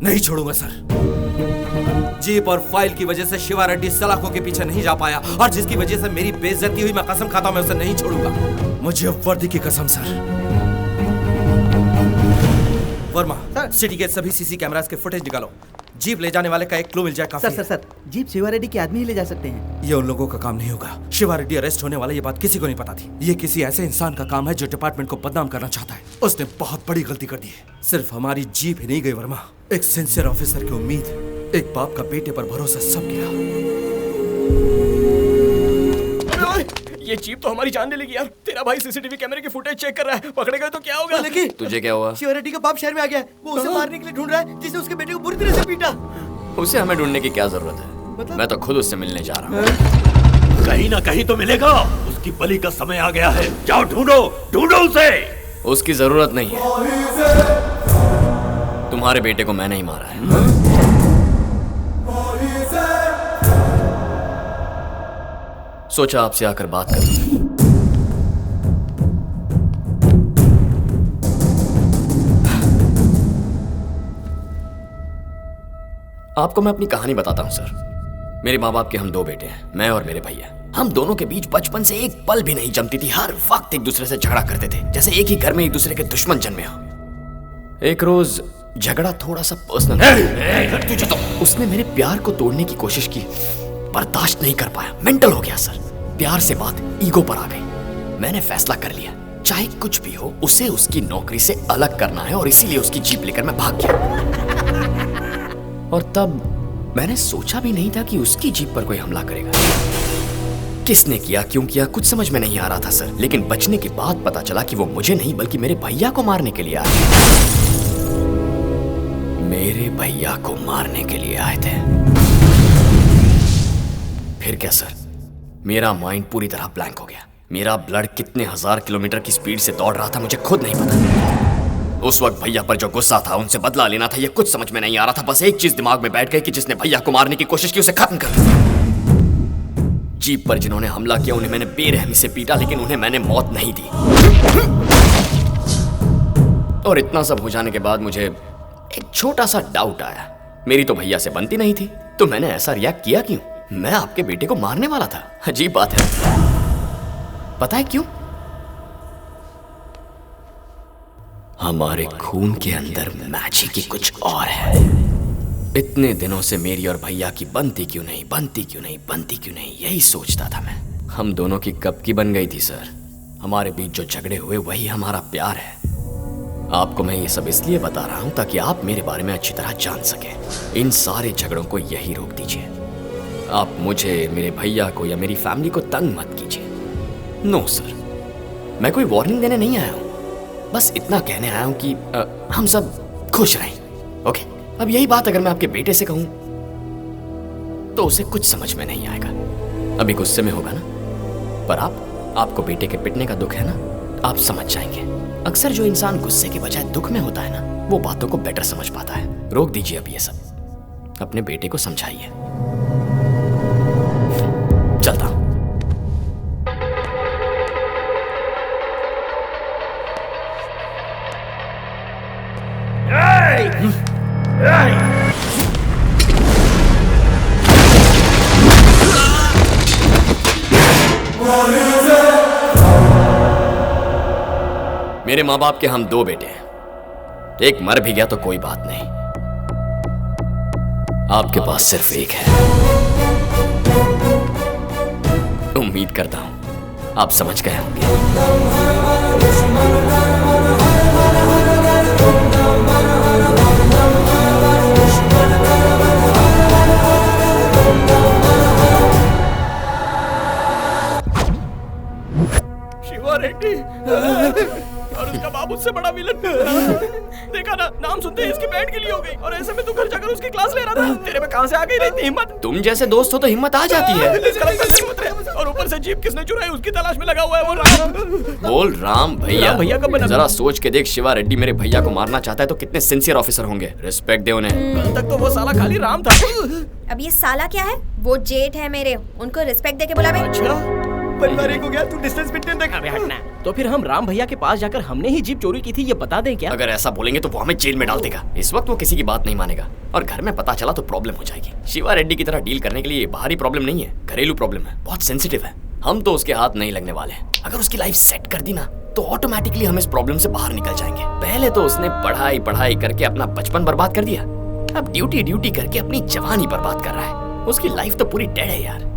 नहीं छोड़ूंगा sir. Jeep और फाइल की वजह से शिवा रेड्डी सलाखों के पीछे नहीं जा पाया और जिसकी वजह से मेरी बेइज्जती हुई, मैं कसम खाता हूं मैं उसे नहीं छोड़ूंगा। मुझे वर्दी की कसम सर। वर्मा सर, सिटी के सभी सीसी कैमरास के फुटेज निकालो। जीप ले जाने वाले का एक क्लू मिल जाए काफी। सर, जीप शिवा रेड्डी के आदमी ही ले जा सकते हैं। ये उन लोगों का काम नहीं होगा। शिवा रेड्डी अरेस्ट होने वाला, ये बात किसी को नहीं पता थी। ये किसी ऐसे इंसान का काम है जो डिपार्टमेंट को बदनाम करना चाहता है। उसने बहुत बड़ी गलती कर दी है। सिर्फ हमारी जीप ही नहीं गई वर्मा, एक सिंसियर ऑफिसर की उम्मीद, एक बाप का बेटे पर भरोसा सब गया। ये जीप तो हमारी जान ले लेगी यार। तेरा भाई सीसीटीवी कैमरे की फुटेज चेक कर रहा है, पकड़े गए तो क्या होगा? लेकिन तुझे क्या हुआ? शिवा रेड्डी का बाप शहर में आ गया है। वो उसे मारने के लिए ढूंढ रहा है, जिसने उसके बेटे को बुरी तरह से पीटा। उसे हमें ढूंढने की क्या जरूरत है? मैं तो खुद उससे मिलने जा रहा हूँ। कहीं ना कहीं तो मिलेगा। उसकी बलि का समय आ गया है। जाओ ढूंढो, ढूंढो उसे। उसकी जरूरत नहीं है। तुम्हारे बेटे को मैंने ही मारा है। सोचा आपसे आकर बात करूं। आपको मैं अपनी कहानी बताता हूं सर। मेरे माँ बाप के हम दो बेटे हैं, मैं और मेरे भैया। हम दोनों के बीच बचपन से एक पल भी नहीं जमती थी। हर वक्त एक दूसरे से झगड़ा करते थे, जैसे एक ही घर में एक दूसरे के दुश्मन जन्मे हो। एक रोज झगड़ा थोड़ा सा पर्सनल, तुझे तो उसने मेरे प्यार को तोड़ने की कोशिश की। बर्दाश्त नहीं कर पाया, मेंटल हो गया सर। प्यार से बात ईगो पर आ गई। मैंने फैसला कर लिया, चाहे कुछ भी हो, उसे उसकी नौकरी से अलग करना है और इसीलिए उसकी जीप लेकर मैं भाग गया। और तब मैंने सोचा भी नहीं था कि उसकी जीप पर कोई हमला करेगा। किसने किया, क्यों किया, कुछ समझ में नहीं आ रहा था सर। लेकिन बचने के बाद पता चला कि वो मुझे नहीं बल्कि मेरे भैया को मारने के लिए आए। मेरे भैया को मारने के लिए आए थे। फिर क्या सर, मेरा माइंड पूरी तरह ब्लैंक हो गया। मेरा ब्लड कितने हजार किलोमीटर की स्पीड से दौड़ रहा था मुझे खुद नहीं पता। उस वक्त भैया पर जो गुस्सा था, उनसे बदला लेना था, ये कुछ समझ में नहीं आ रहा था। बस एक चीज दिमाग में बैठ गई कि जिसने भैया को मारने की कोशिश की उसे खत्म कर। जीप पर जिन्होंने हमला किया उन्हें मैंने बेरहमी से पीटा, लेकिन उन्हें मैंने मौत नहीं दी। और इतना सब हो जाने के बाद मुझे एक छोटा सा डाउट आया। मेरी तो भैया से बनती नहीं थी, तो मैंने ऐसा रिएक्ट किया क्यों? मैं आपके बेटे को मारने वाला था। अजीब बात है। पता है क्यों? हमारे खून के अंदर मैजिक ही कुछ और है। इतने दिनों से मेरी और भैया की बनती क्यों नहीं, बनती क्यों नहीं, बनती क्यों नहीं, यही सोचता था मैं। हम दोनों की कब की बन गई थी सर। हमारे बीच जो झगड़े हुए वही हमारा प्यार है। आपको मैं ये सब इसलिए बता रहा हूं ताकि आप मेरे बारे में अच्छी तरह जान सकें। इन सारे झगड़ों को यही रोक दीजिए। आप मुझे, मेरे भैया को या मेरी फैमिली को तंग मत कीजिए। नो सर, मैं कोई वार्निंग देने नहीं आया हूं। बस इतना कहने आया हूं कि हम सब खुश रहें। ओके, अब यही बात अगर मैं आपके बेटे से कहूं तो उसे कुछ समझ में नहीं आएगा। अभी गुस्से में होगा ना, पर आपको बेटे के पिटने का दुख है ना, आप समझ जाएंगे। अक्सर जो इंसान गुस्से के बजाय दुख में होता है ना, वो बातों को बेटर समझ पाता है। रोक दीजिए अब ये सब, अपने बेटे को समझाइए। चलता हूं। मेरे माँ बाप के हम दो बेटे हैं। एक मर भी गया तो कोई बात नहीं, आपके पास सिर्फ एक है। उम्मीद करता हूं आप समझ गए होंगे। शिवा रेड्डी और उसका बाप उससे बड़ा विलन। देखा ना, नाम सुनते ही इसकी बैंड के लिए हो गई। और ऐसे में तू घर जाकर उसकी क्लास ले रहा था। तेरे में कहां से आ गई इतनी हिम्मत? तुम जैसे दोस्त हो तो हिम्मत आ जाती है। और ऊपर से जीप किसने चुराई उसकी तलाश में लगा हुआ है वो राम। बोल राम भैया। भैया कब बना? जरा सोच के देख, शिवा रेड्डी मेरे भैया को मारना चाहता है तो कितने सिंसियर ऑफिसर होंगे। रिस्पेक्ट दे उन्हें। कल तक तो वो साला खाली राम था। अब ये साला क्या है? वो जेठ है मेरे, उनको रिस्पेक्ट देके बुला बे। अच्छा, परिवार एक हो गया, तू डिस्टेंस मेंटेन रख। अबे हटना। तो फिर हम राम भैया के पास जाकर हमने ही जीप चोरी की थी ये बता दें क्या? अगर ऐसा बोलेंगे तो वो हमें जेल में डाल देगा। इस वक्त वो किसी की बात नहीं मानेगा और घर में पता चला तो प्रॉब्लम हो जाएगी। शिवा रेड्डी की तरह डील करने के लिए बाहरी प्रॉब्लम नहीं है, घरेलू प्रॉब्लम है, बहुत सेंसिटिव है। हम तो उसके हाथ नहीं लगने वाले। अगर उसकी लाइफ सेट कर दी ना तो ऑटोमेटिकली हम इस प्रॉब्लम से बाहर निकल जाएंगे। पहले तो उसने पढ़ाई करके अपना बचपन बर्बाद कर दिया, अब ड्यूटी करके अपनी जवानी बर्बाद कर रहा है। उसकी लाइफ तो पूरी डेड है यार।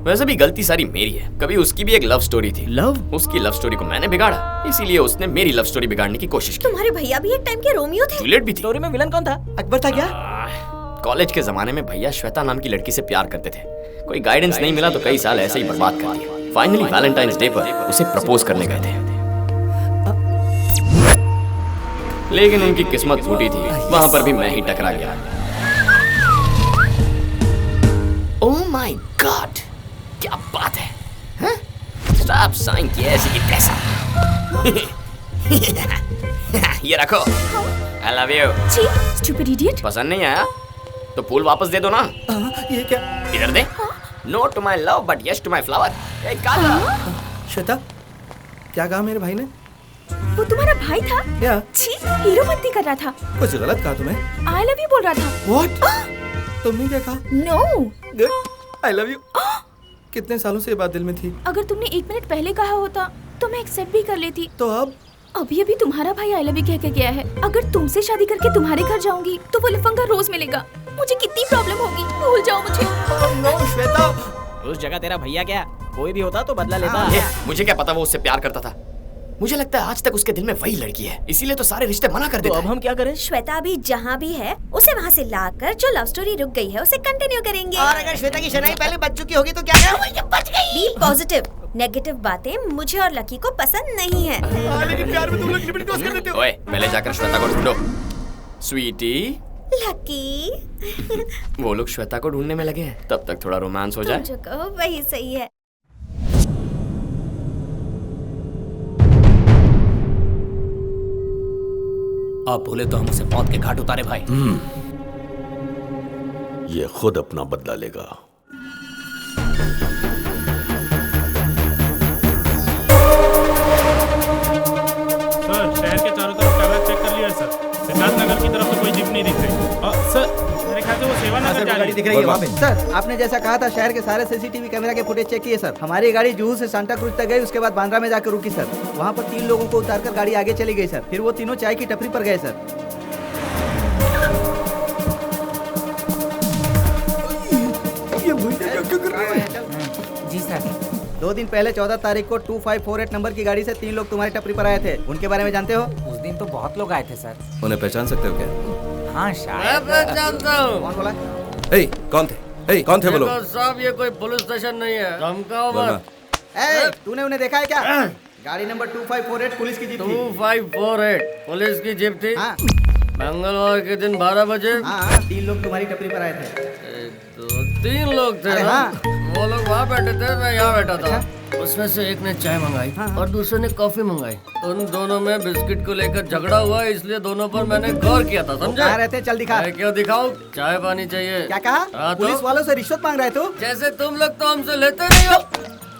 वैसे भी गलती सारी मेरी है। कभी उसकी भी एक लव स्टोरी थी। लव? उसकी लव स्टोरी को मैंने बिगाड़ा, इसीलिए उसने मेरी लव स्टोरी बिगाड़ने की कोशिश की। तुम्हारे भैया भी एक टाइम के रोमियो थे। जूलियट भी थी। स्टोरी में विलन कौन था? अकबर था क्या? कॉलेज के जमाने में भैया श्वेता नाम की लड़की से प्यार करते थे। कोई गाइडेंस नहीं मिला तो कई साल ऐसे ही बर्बाद कर दिए। फाइनली वैलेंटाइंस डे पर उसे प्रपोज करने गए थे, लेकिन उनकी किस्मत फूटी थी। वहां पर भी मैं ही टकरा गया। ओह माय गॉड, क्या बात है? हाँ? स्टॉप साइन किया ऐसे की तैसा। ये रखो, आई लव यू। छी, स्टूपिड इडियट। पसंद नहीं आया तो फूल वापस दे दो ना। ये क्या? इधर दे। No to my love but yes to my flower. Shweta, क्या कहा मेरे भाई ने? वो तुम्हारा भाई था? क्या? छी, हीरो बनती कर रहा था। कुछ गलत कहा तुम्हें? आई लव यू बोल रहा था। What? तुमने क्या कहा? No. Good, I love you. कितने सालों से ये बात दिल में थी? अगर तुमने 1 मिनट पहले कहा होता तो मैं एक्सेप्ट भी कर लेती। तो अब? अभी अभी तुम्हारा भाई आई लव यू कह के गया है। अगर तुमसे शादी करके तुम्हारे घर जाऊंगी तो वो लफंगा रोज मिलेगा। मुझे कितनी प्रॉब्लम होगी। भूल जाओ मुझे। नो श्वेता। उस जगह तेरा भैया क्या कोई भी होता तो बदला लेता। मुझे क्या पता वो उससे प्यार करता था। मुझे लगता है आज तक उसके दिल में वही लड़की है, इसीलिए तो सारे रिश्ते मना कर तो देता अब है। हम क्या करें? श्वेता भी जहाँ भी है उसे वहाँ से लाकर जो लव स्टोरी रुक गई है उसे कंटिन्यू करेंगे। और अगर श्वेता की शनाई पहले बच चुकी होगी तो क्या? बच गई। B positive. नेगेटिव बातें मुझे और लकी को पसंद नहीं है। लेकिन प्यार में तुम लोग लिमिट क्रॉस कर देते हो। ओए, पहले जाकर श्वेता को ढूंढो। स्वीटी, लकी, वो लोग श्वेता को ढूंढने में लगे हैं, तब तक थोड़ा रोमांस हो जाए। तुम जो कहो वही सही है। आप बोले तो हम उसे मौत के घाट उतारे भाई। ये खुद अपना बदला लेगा। सर, शहर के चारों तरफ कैमरा चेक कर लिया है सर। सिद्धार्थ नगर की तरफ से कोई जीप नहीं दिख रही। सर, मेरे ख्याल से वो सेवा नगर जा रही दिख रही है वहाँ पे। सर, आपने जैसा कहा था शहर के सारे सीसीटीवी कैमरा के फुटेज चेक किए सर। हमारी गाड़ी जुहू से सांता क्रूज तक गई, उसके बाद बांद्रा में जाकर रुकी सर। वहाँ पर 3 लोगों को उतारकर गाड़ी आगे चली गई सर। फिर वो तीनों चाय की टपरी पर गए सर। जी सर। 2 दिन पहले 14 तारीख को 2548 नंबर की गाड़ी से 3 लोग तुम्हारी टपरी पर आए थे। उनके बारे में जानते हो? उस दिन तो बहुत लोग आए थे सर। उन्हें पहचान सकते हो क्या? हाँ शायद। कौन बोला? ए, कौन थे? ए, कौन थे वो लोग? साहब ये कोई पुलिस स्टेशन नहीं है, धमकाओ बोलना। मत। ए, तूने उन्हें देखा है क्या? गाड़ी नंबर 2548 पुलिस की जीप थी। 2548 पुलिस की जीप थी। हाँ मंगलवार के दिन 12 बजे। हाँ, 3 लोग तुम्हारी टपरी पर आए थे। 1 2 3 लोग थे अरे ना? हाँ। वो लोग वहाँ बैठे थे, मैं यहाँ बैठा था। उसमें से एक ने चाय मंगाई और दूसरे ने कॉफी मंगाई। उन दोनों में बिस्किट को लेकर झगड़ा हुआ, इसलिए दोनों पर मैंने गौर किया था, समझे? कहाँ रहते हैं? चल दिखा। मैं क्यों दिखाऊं? चाय पानी चाहिए। क्या कहा? हाँ तो? पुलिस वालों से रिश्वत मांग रहे तू? जैसे तुम लोग तो हमसे लेते नहीं हो।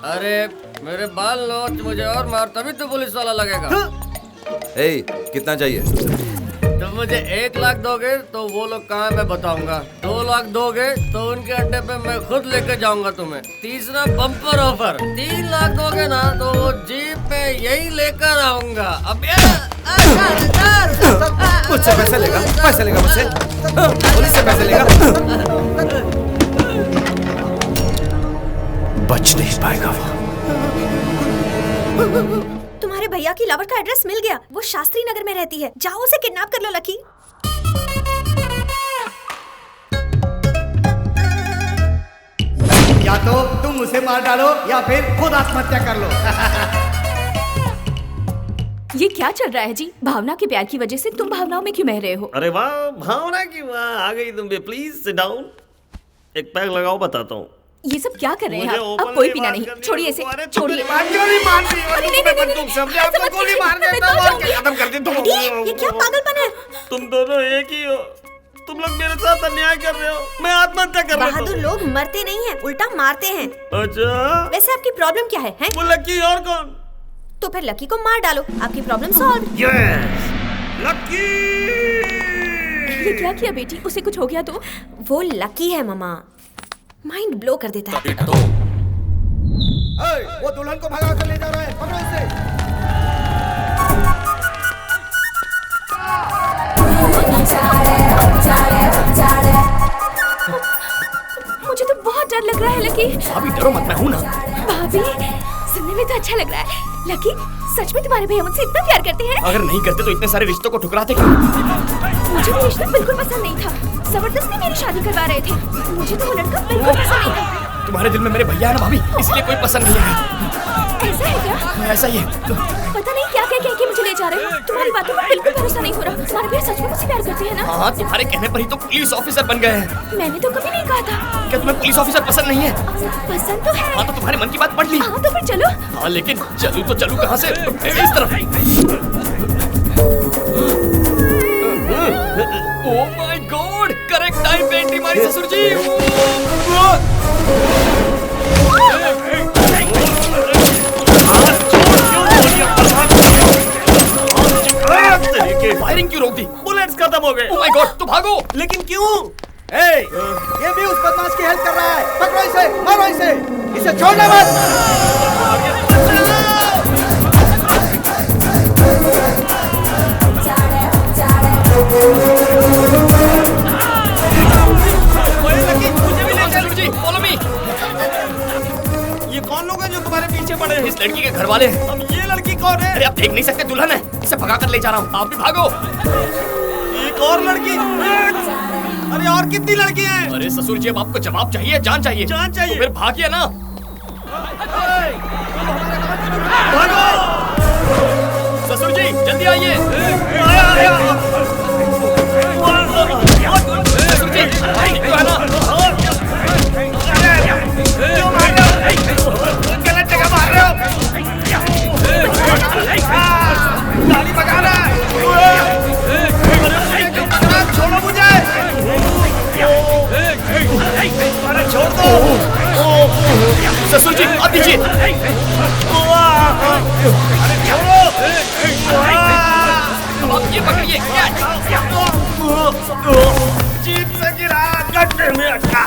अरे मेरे बाल नोच मुझे और मार, तभी तो पुलिस वाला लगेगा। ए, कितना चाहिए? तुम मुझे 1 लाख दोगे तो वो लोग कहाँ मैं बताऊंगा। 2 लाख दोगे तो उनके अड्डे पे मैं खुद लेकर जाऊंगा तुम्हें। तीसरा बम्पर ऑफर। 3 लाख दोगे ना तो वो जीप पे यही लेकर आऊंगा। अब मुझसे पैसे लेगा? पैसे लेगा मुझसे? पुलिस से पैसे लेगा? बच नहीं पाएगा वो। तुम्हारे भैया की लवर का एड्रेस मिल गया। वो शास्त्री नगर में रहती है। जाओ उसे किडनैप कर लो लकी। या तो तुम उसे मार डालो या फिर खुद आत्महत्या कर लो। ये क्या चल रहा है जी? भावना के प्यार की वजह से तुम भावनाओं में क्यों बह रहे हो? अरे वाह, भावना की वाह, आ गई तुम भी। Please sit down. एक पैक लगाओ, बताता हूँ। ये सब क्या कर रहे हैं मुझे आप? ओपन अब कोई में पीना बात नहीं। करनी है। छोड़िए इसे, अरे छोड़िए। गोली मार दी। नहीं, तुम समझे? आपको गोली मार देता हूँ और क्या खत्म कर दी तुम। ये क्या पागलपन है? तुम दोनों एक ही हो। तुम लोग मेरे साथ अन्याय कर रहे हो। मैं आत्महत्या कर रहा हूँ। बहादुर लोग मरते नहीं हैं, उल्टा मारते हैं। अच्छा, वैसे आपकी प्रॉब्लम क्या है? वो लकी और कौन? तो फिर लकी को मार डालो, आपकी प्रॉब्लम सॉल्व। Yes, lucky. ये क्या किया बेटी? उसे कुछ हो गया तो? वो लकी है मामा, माइंड ब्लो कर देता है। वो दुल्हन को भगा कर ले जा रहा है, पकड़ो इसे। मुझे तो बहुत डर लग रहा है लकी। भाभी डरो मत, मैं हूं ना। भाभी, सुनने में तो अच्छा लग रहा है। लकी, सच में तुम्हारे भैया मुझसे इतना प्यार करते हैं? अगर नहीं करते तो इतने सारे रिश्तों को ठुकराते क्यों? मुझे वो रिश्ता बिल्कुल पसंद नहीं था। जबरदस्ती मेरी शादी करवा रहे थे। मुझे तो वो लड़का बिल्कुल पसंद नहीं था। तुम्हारे दिल में मेरे भैया है ना भाभी, इसलिए कोई पसंद नहीं है। ऐसा है क्या? ऐसा ही है। पता नहीं क्या कह के मुझे ले जा रहे हो। तुम्हारी बातों पर बिल्कुल भरोसा नहीं हो रहा। तुम्हारे भैया सच में मुझसे प्यार करते हैं ना? हाँ, तुम्हारे कहने पर ही तो पुलिस ऑफिसर बन गए हैं। मैंने तो कभी नहीं कहा था। क्या तुम्हें पुलिस ऑफिसर पसंद नहीं है? पसंद तो है। हाँ, तो तुम्हारे मन की बात पढ़ ली। हाँ, तो फिर चलो। हाँ, लेकिन चलूं तो चलूं कहाँ से? इस तरफ। Oh my God, correct time पे एंट्री मारी ससुर जी। फायरिंग क्यों रोक दी? बुलेट्स खत्म हो गए। ओह माय गॉड, तो भागो। लेकिन क्यों? ये भी उस बदमाश की हेल्प कर रहा है। पकड़ो इसे, मारो इसे छोड़ना मत। मुझे भी ले चल। ससुर जी, फॉलो मी। ये कौन लोग हैं जो तुम्हारे पीछे पड़े हैं? इस लड़की के घर वाले हैं। अब ये लड़की कौन है? अरे आप देख नहीं सकते, दुल्हन है। इसे भगा कर ले जा रहा हूँ, आप भी भागो। एक और लड़की। अरे और कितनी लड़की हैं? अरे ससुर जी, अब आपको जवाब चाहिए, जान चाहिए? जान चाहिए। तो फिर भागिए ना। भागो। ससुर जी, जल्दी आइए। ससुर जी, ठीक तो है ना? क्यों मार रहे हो? गलत जगह मार रहे हो। गाड़ी भगा रहा है। छोड़ो मुझे। अरे छोड़ दो। ससुर जी, आप दीजिए। अरे छोड़ो। अब आप ये पकड़िए। जीप से गिरा, गड्ढे में अटका।